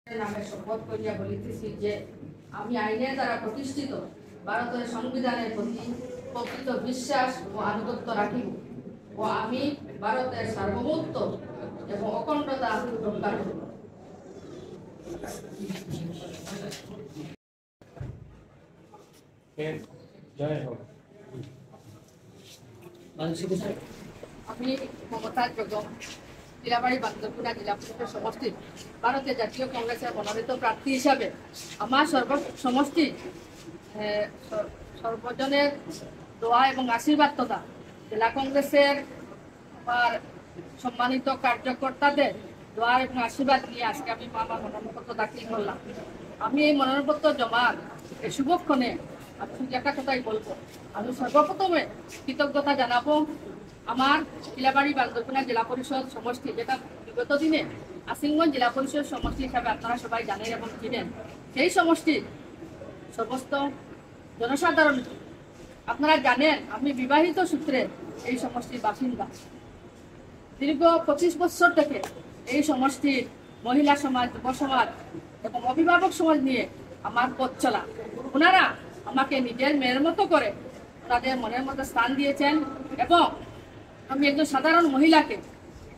নামে শপথ করিয়া বলিতেছি যে আমি আইনের দ্বারা প্রতিষ্ঠিত ভারতের সংবিধানের প্রতি প্রকৃত বিশ্বাস ও আনুগত্য রাখিব ও আমি ভারতের সার্বভৌমত্ব এবং অখণ্ডতা রক্ষা করিব। আমি মমতাজ বেগম লীলাবাড়ী বান্দরপুরা জেলা পরিষদ সমষ্টি ভারতের জাতীয় কংগ্রেসের মনোনীত প্রার্থী হিসাবে আমার সমষ্টি সর্বজনের দোয়া এবং আশীর্বাদ তথা জেলা কংগ্রেসের আমার সম্মানিত কার্যকর্তাদের দোয়া এবং আশীর্বাদ নিয়ে আজকে আমি আমার মনোনয়নপত্র দাখিল করলাম। আমি এই মনোনয়নপত্র জমার এই শুভক্ষণে আমি শুধু একটা কথাই বলবো, আমি সর্বপ্রথমে কৃতজ্ঞতা জানাবো আমার লীলাবাড়ী বান্দরপুরা জেলা পরিষদ সমষ্টি, যেটা বিগত দিনে আসিংগঞ্জ জেলা পরিষদ সমষ্টি হিসাবে আপনারা সবাই জানেন এবং চিনেন। সেই সমষ্টির সমস্ত জনসাধারণ, আপনারা জানেন আমি বিবাহিত সূত্রে এই সমষ্টির বাসিন্দা। দীর্ঘ 25 বছর থেকে এই সমষ্টির মহিলা সমাজ, যুব সমাজ এবং অভিভাবক সমাজ নিয়ে আমার পথ চলা। ওনারা আমাকে নিজের মেয়ের মতো করে তাদের মনের মধ্যে স্থান দিয়েছেন এবং আমি একজন সাধারণ মহিলাকে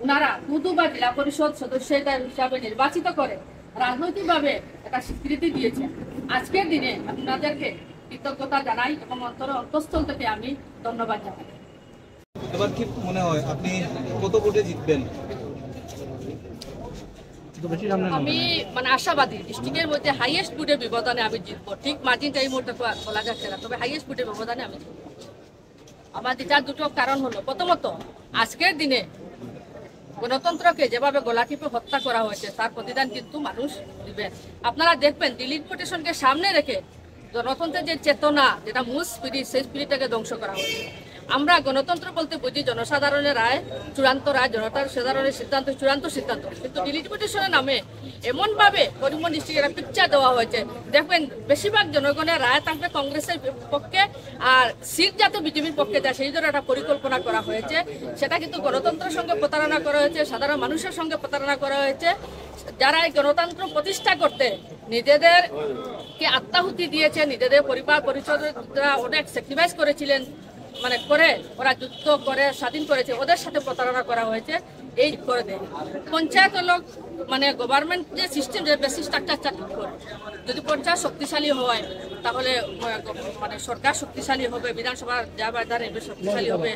ওনারা দুবার জেলা পরিষদ সদস্য হিসাবে নির্বাচিত করে রাজনৈতিকভাবে একটা স্বীকৃতি দিয়েছেন। আজকের দিনে আপনাদেরকে কৃতজ্ঞতা জানাই এবং অন্তঃস্থল থেকে আমি ধন্যবাদ জানাই। এবার কি মনে হয় আপনি কত ভোটে জিতবেন? আমি আশাবাদী ডিস্ট্রিক্টের মধ্যে হাইয়েস্ট ভোটের ব্যবধানে আমি জিতবো। ঠিক মার্জিনটা এই মুহূর্তে বলা যাচ্ছে না, তবে হাইয়েস্ট ভোটের ব্যবধানে আমি জিতবো। আমার জেতার দুটো কারণ হলো, প্রথমত আজকের দিনে গণতন্ত্রকে যেভাবে গলা টিপে হত্যা করা হয়েছে তার প্রতিদান কিন্তু মানুষ দিবেন। আপনারা দেখবেন ডিলিমিটেশনকে সামনে রেখে গণতন্ত্রের যে চেতনা, যেটা মূল স্পিরিট, সেই স্পিরিটটাকে ধ্বংস করা হয়েছে। আমরা গণতন্ত্র বলতে বুঝি জনসাধারণের রায় চূড়ান্ত রায়, জনসাধারণের সিদ্ধান্ত চূড়ান্ত সিদ্ধান্ত, কিন্তু ডিলিমিটেশনের নামে এমনভাবে করিমগঞ্জ ডিস্ট্রিক্টের একটা পিকচার দেওয়া হয়েছে, দেখবেন বেশিরভাগ জনগণের রায় থাকবে কংগ্রেসের পক্ষে আর সিট যাতে বিজেপির পক্ষে দেয় সেই জন্য একটা পরিকল্পনা করা হয়েছে। সেটা কিন্তু গণতন্ত্রের সঙ্গে প্রতারণা করা হয়েছে, সাধারণ মানুষের সঙ্গে প্রতারণা করা হয়েছে। যারা এই গণতন্ত্র প্রতিষ্ঠা করতে নিজেদেরকে আত্মাহুতি দিয়েছে, নিজেদের পরিবার পরিচয় অনেক স্যাক্রিফাইস করেছিলেন, করে ওরা যুদ্ধ করে স্বাধীন করেছে, ওদের সাথে প্রতারণা করা হয়েছে। এই করে দেয় পঞ্চায়েত হলো গভর্নমেন্ট যে সিস্টেম, যে বেসিক স্ট্রাকচার করে, যদি পঞ্চায়েত শক্তিশালী হয় তাহলে সরকার শক্তিশালী হবে, বিধানসভা যা শক্তিশালী হবে।